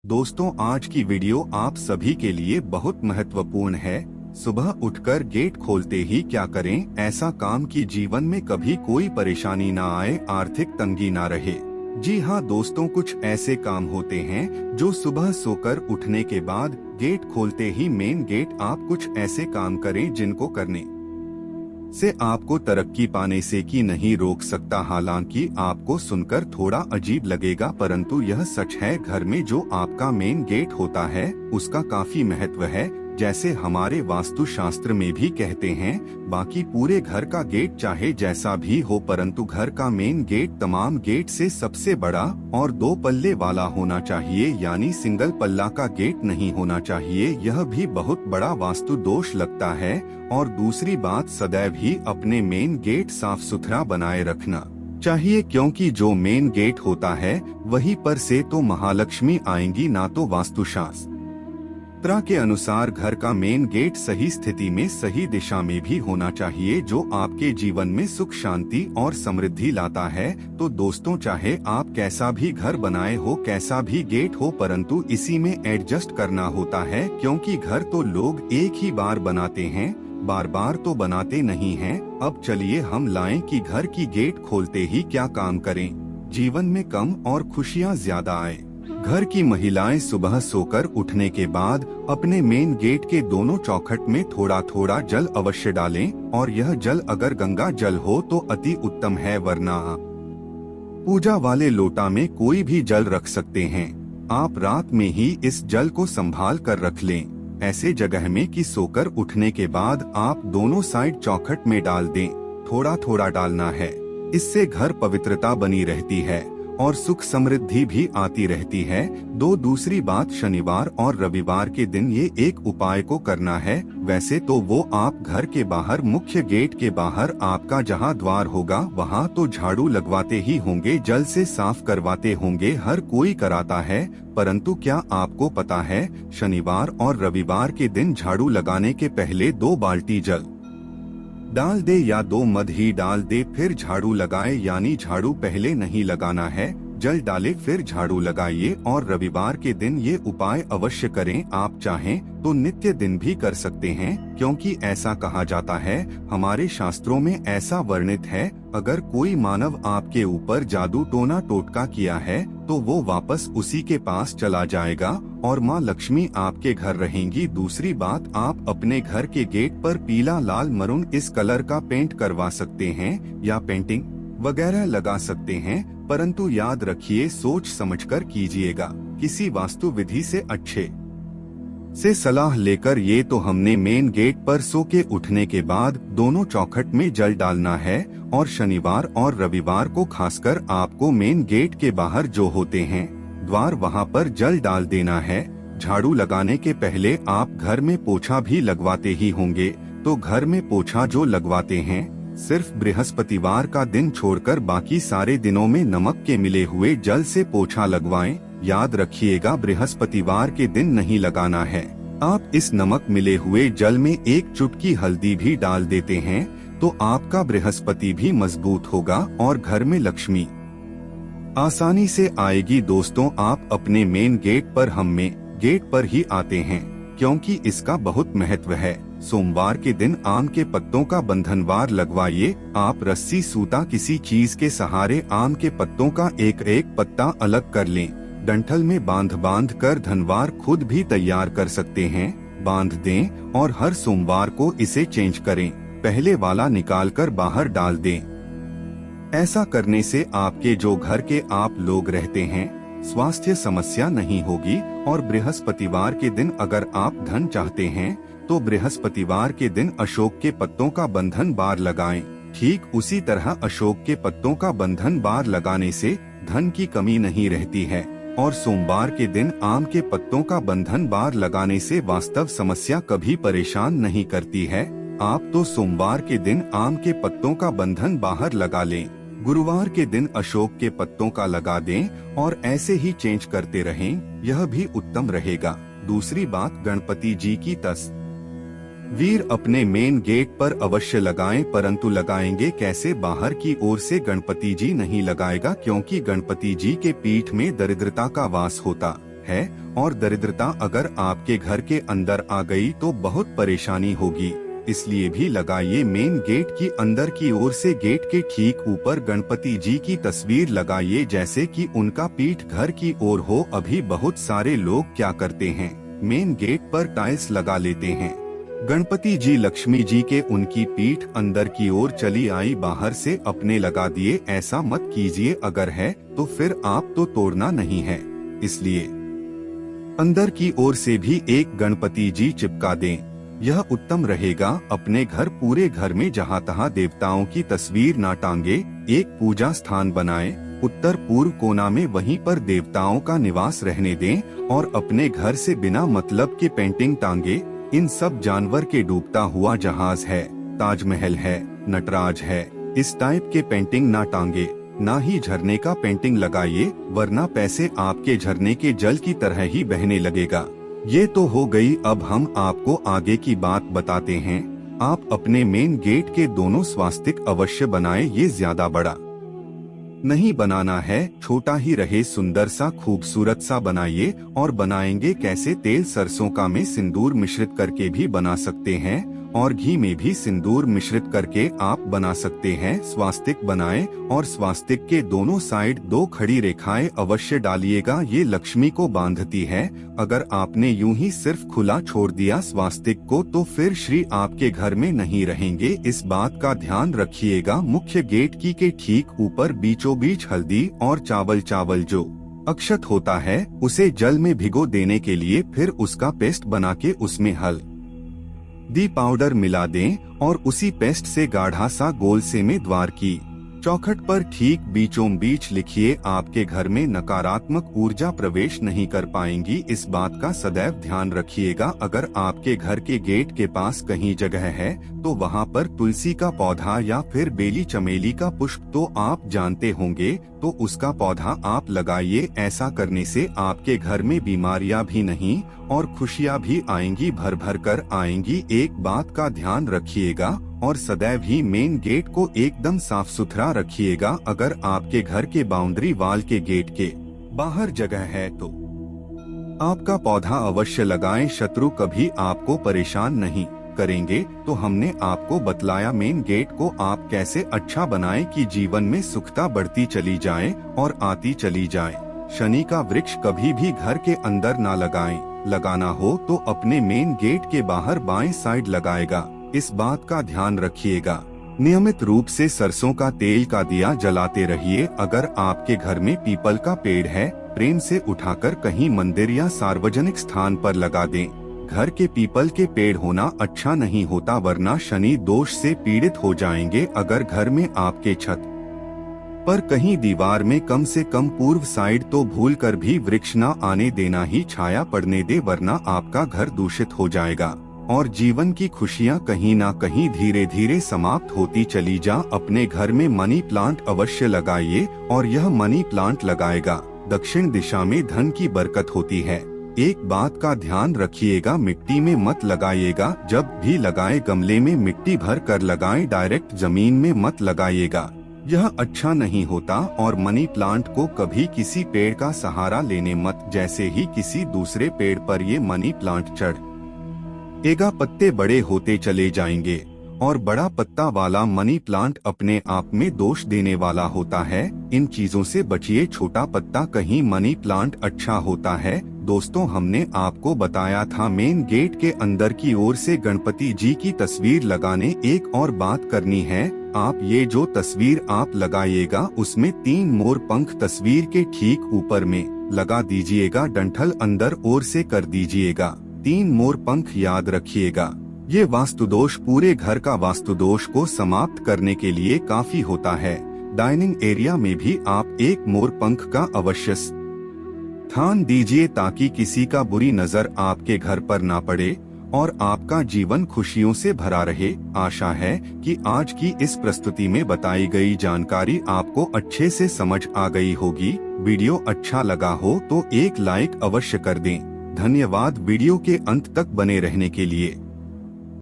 दोस्तों, आज की वीडियो आप सभी के लिए बहुत महत्वपूर्ण है। सुबह उठकर गेट खोलते ही क्या करें ऐसा काम कि जीवन में कभी कोई परेशानी ना आए, आर्थिक तंगी ना रहे। जी हाँ दोस्तों, कुछ ऐसे काम होते हैं जो सुबह सोकर उठने के बाद गेट खोलते ही मेन गेट आप कुछ ऐसे काम करें जिनको करने से आपको तरक्की पाने से की नहीं रोक सकता। हालांकि आपको सुनकर थोड़ा अजीब लगेगा, परंतु यह सच है। घर में जो आपका मेन गेट होता है उसका काफी महत्व है। जैसे हमारे वास्तुशास्त्र में भी कहते हैं, बाकी पूरे घर का गेट चाहे जैसा भी हो, परंतु घर का मेन गेट तमाम गेट से सबसे बड़ा और 2 पल्ले वाला होना चाहिए, यानी सिंगल पल्ला का गेट नहीं होना चाहिए। यह भी बहुत बड़ा वास्तु दोष लगता है। और दूसरी बात, सदैव ही अपने मेन गेट साफ सुथरा बनाए रखना चाहिए, क्योंकि जो मेन गेट होता है वहीं पर से तो महालक्ष्मी आएंगी, ना तो वास्तुशास्त्र के अनुसार घर का मेन गेट सही स्थिति में सही दिशा में भी होना चाहिए, जो आपके जीवन में सुख शांति और समृद्धि लाता है। तो दोस्तों, चाहे आप कैसा भी घर बनाए हो, कैसा भी गेट हो, परंतु इसी में एडजस्ट करना होता है, क्योंकि घर तो लोग एक ही बार बनाते हैं, बार बार तो बनाते नहीं हैं। अब चलिए हम लाएं कि घर की गेट खोलते ही क्या काम करें, जीवन में कम और खुशियाँ ज्यादा आए। घर की महिलाएं सुबह सोकर उठने के बाद अपने मेन गेट के दोनों चौखट में थोड़ा थोड़ा जल अवश्य डालें, और यह जल अगर गंगा जल हो तो अति उत्तम है, वरना पूजा वाले लोटा में कोई भी जल रख सकते हैं। आप रात में ही इस जल को संभाल कर रख लें, ऐसे जगह में कि सोकर उठने के बाद आप दोनों साइड चौखट में डाल दें। थोड़ा थोड़ा डालना है, इससे घर पवित्रता बनी रहती है और सुख समृद्धि भी आती रहती है। दूसरी बात, शनिवार और रविवार के दिन ये एक उपाय को करना है। वैसे तो वो आप घर के बाहर, मुख्य गेट के बाहर आपका जहाँ द्वार होगा वहाँ तो झाड़ू लगवाते ही होंगे, जल से साफ करवाते होंगे, हर कोई कराता है। परंतु क्या आपको पता है, शनिवार और रविवार के दिन झाड़ू लगाने के पहले 2 बाल्टी जल डाल दे या 2 मध ही डाल दे, फिर झाड़ू लगाए। यानी झाड़ू पहले नहीं लगाना है, जल डाले फिर झाड़ू लगाइए। और रविवार के दिन ये उपाय अवश्य करें। आप चाहें तो नित्य दिन भी कर सकते हैं, क्योंकि ऐसा कहा जाता है, हमारे शास्त्रों में ऐसा वर्णित है, अगर कोई मानव आपके ऊपर जादू टोना टोटका किया है तो वो वापस उसी के पास चला जाएगा और माँ लक्ष्मी आपके घर रहेंगी। दूसरी बात, आप अपने घर के गेट पर पीला, लाल, मरून इस कलर का पेंट करवा सकते हैं या पेंटिंग वगैरह लगा सकते हैं, परंतु याद रखिए सोच समझकर कीजिएगा, किसी वास्तु विधि से अच्छे से सलाह लेकर। ये तो हमने मेन गेट पर सो के उठने के बाद दोनों चौखट में जल डालना है, और शनिवार और रविवार को खासकर आपको मेन गेट के बाहर जो होते हैं द्वार, वहाँ पर जल डाल देना है। झाड़ू लगाने के पहले आप घर में पोछा भी लगवाते ही होंगे, तो घर में पोछा जो लगवाते हैं सिर्फ बृहस्पतिवार का दिन छोड़कर बाकी सारे दिनों में नमक के मिले हुए जल से पोछा लगवाएं। याद रखिएगा, बृहस्पतिवार के दिन नहीं लगाना है। आप इस नमक मिले हुए जल में 1 चुटकी हल्दी भी डाल देते हैं तो आपका बृहस्पति भी मजबूत होगा और घर में लक्ष्मी आसानी से आएगी। दोस्तों, आप अपने मेन गेट पर, हम में गेट पर ही आते हैं क्योंकि इसका बहुत महत्व है। सोमवार के दिन आम के पत्तों का बंधनवार लगवाइए। आप रस्सी, सूता, किसी चीज के सहारे आम के पत्तों का एक एक पत्ता अलग कर लें। डंठल में बांध कर धनवार खुद भी तैयार कर सकते हैं, बांध दें और हर सोमवार को इसे चेंज करें। पहले वाला निकाल कर बाहर डाल दें। ऐसा करने से आपके जो घर के आप लोग रहते हैं स्वास्थ्य समस्या नहीं होगी। और बृहस्पतिवार के दिन अगर आप धन चाहते हैं तो बृहस्पतिवार के दिन अशोक के पत्तों का बंधन बार लगाएं। ठीक उसी तरह अशोक के पत्तों का बंधन बार लगाने से धन की कमी नहीं रहती है, और सोमवार के दिन आम के पत्तों का बंधन बार लगाने से वास्तव समस्या कभी परेशान नहीं करती है। आप तो सोमवार के दिन आम के पत्तों का बंधन बाहर लगा लें, गुरुवार के दिन अशोक के पत्तों का लगा दें और ऐसे ही चेंज करते रहें, यह भी उत्तम रहेगा। दूसरी बात, गणपति जी की तस्वीर अपने मेन गेट पर अवश्य लगाएं, परंतु लगाएंगे कैसे? बाहर की ओर से गणपति जी नहीं लगाएगा, क्योंकि गणपति जी के पीठ में दरिद्रता का वास होता है और दरिद्रता अगर आपके घर के अंदर आ गई तो बहुत परेशानी होगी। इसलिए भी लगाइए मेन गेट की अंदर की ओर से गेट के ठीक ऊपर गणपति जी की तस्वीर लगाइए, जैसे कि उनका पीठ घर की ओर हो। अभी बहुत सारे लोग क्या करते हैं, मेन गेट पर टाइल्स लगा लेते हैं। गणपति जी लक्ष्मी जी के उनकी पीठ अंदर की ओर चली आई, बाहर से अपने लगा दिए। ऐसा मत कीजिए, अगर है तो फिर आप तो तोड़ना नहीं है। इसलिए अंदर की ओर से भी एक गणपति जी चिपका दें, यह उत्तम रहेगा। अपने घर पूरे घर में जहाँ तहाँ देवताओं की तस्वीर ना टांगे। एक पूजा स्थान बनाएं, उत्तर पूर्व कोना में, वहीं पर देवताओं का निवास रहने दें और अपने घर से बिना मतलब के पेंटिंग टांगे। इन सब जानवर के डूबता हुआ जहाज है, ताजमहल है, नटराज है, इस टाइप के पेंटिंग ना टांगे। ना ही झरने का पेंटिंग लगाइए, वरना पैसे आपके झरने के जल की तरह ही बहने लगेगा। ये तो हो गई। अब हम आपको आगे की बात बताते हैं। आप अपने मेन गेट के दोनों स्वास्तिक अवश्य बनाएं। ये ज्यादा बड़ा नहीं बनाना है, छोटा ही रहे, सुंदर सा खूबसूरत सा बनाइए। और बनाएंगे कैसे? तेल सरसों का में सिंदूर मिश्रित करके भी बना सकते हैं और घी में भी सिंदूर मिश्रित करके आप बना सकते हैं। स्वास्तिक बनाएं और स्वास्तिक के दोनों साइड 2 खड़ी रेखाएं अवश्य डालिएगा, ये लक्ष्मी को बांधती है। अगर आपने यूं ही सिर्फ खुला छोड़ दिया स्वास्तिक को तो फिर श्री आपके घर में नहीं रहेंगे, इस बात का ध्यान रखिएगा। मुख्य गेट की के ठीक ऊपर बीचों बीच हल्दी और चावल जो अक्षत होता है उसे जल में भिगो देने के लिए फिर उसका पेस्ट बना के उसमें हल्दी पाउडर मिला दें और उसी पेस्ट से गाढ़ा सा गोल से में द्वार की चौखट पर ठीक बीचों बीच लिखिए। आपके घर में नकारात्मक ऊर्जा प्रवेश नहीं कर पाएंगी, इस बात का सदैव ध्यान रखिएगा। अगर आपके घर के गेट के पास कहीं जगह है तो वहाँ पर तुलसी का पौधा या फिर बेली चमेली का पुष्प तो आप जानते होंगे, तो उसका पौधा आप लगाइए। ऐसा करने से आपके घर में बीमारियां भी नहीं और खुशियां भी आएंगी, भर भर कर आएंगी। एक बात का ध्यान रखिएगा और सदैव ही मेन गेट को एकदम साफ सुथरा रखिएगा। अगर आपके घर के बाउंड्री वाल के गेट के बाहर जगह है तो आपका पौधा अवश्य लगाएं, शत्रु कभी आपको परेशान नहीं करेंगे। तो हमने आपको बतलाया मेन गेट को आप कैसे अच्छा बनाएं कि जीवन में सुखता बढ़ती चली जाए और आती चली जाए। शनि का वृक्ष कभी भी घर के अंदर ना लगाएं, लगाना हो तो अपने मेन गेट के बाहर बाएं साइड लगाएगा, इस बात का ध्यान रखिएगा। नियमित रूप से सरसों का तेल का दिया जलाते रहिए। अगर आपके घर में पीपल का पेड़ है, प्रेम से उठाकर कहीं मंदिर या सार्वजनिक स्थान पर लगा दें। घर के पीपल के पेड़ होना अच्छा नहीं होता, वरना शनि दोष से पीड़ित हो जाएंगे। अगर घर में आपके छत पर कहीं दीवार में कम से कम पूर्व साइड तो भूल कर भी वृक्ष न आने देना ही छाया पड़ने दे, वरना आपका घर दूषित हो जाएगा और जीवन की खुशियां कहीं ना कहीं धीरे धीरे समाप्त होती चली जा। अपने घर में मनी प्लांट अवश्य लगाइए और यह मनी प्लांट लगाएगा दक्षिण दिशा में धन की बरकत होती है। एक बात का ध्यान रखिएगा, मिट्टी में मत लगाइएगा। जब भी लगाए गमले में मिट्टी भर कर लगाएं, डायरेक्ट जमीन में मत लगाइएगा, यह अच्छा नहीं होता। और मनी प्लांट को कभी किसी पेड़ का सहारा लेने मत, जैसे ही किसी दूसरे पेड़ पर ये मनी प्लांट चढ़ेगा पत्ते बड़े होते चले जाएंगे और बड़ा पत्ता वाला मनी प्लांट अपने आप में दोष देने वाला होता है। इन चीजों से बचिए। छोटा पत्ता कहीं मनी प्लांट अच्छा होता है। दोस्तों, हमने आपको बताया था मेन गेट के अंदर की ओर से गणपति जी की तस्वीर लगाने। एक और बात करनी है, आप ये जो तस्वीर आप लगाइएगा उसमें 3 मोर पंख तस्वीर के ठीक ऊपर में लगा दीजिएगा, डंठल अंदर ओर से कर दीजिएगा। 3 मोर पंख याद रखिएगा, ये वास्तुदोष पूरे घर का वास्तुदोष को समाप्त करने के लिए काफी होता है। डाइनिंग एरिया में भी आप 1 मोर पंख का अवश्य स्थान दीजिए ताकि किसी का बुरी नजर आपके घर पर ना पड़े और आपका जीवन खुशियों से भरा रहे। आशा है कि आज की इस प्रस्तुति में बताई गई जानकारी आपको अच्छे से समझ आ गई होगी। वीडियो अच्छा लगा हो तो एक लाइक अवश्य कर दें। धन्यवाद वीडियो के अंत तक बने रहने के लिए।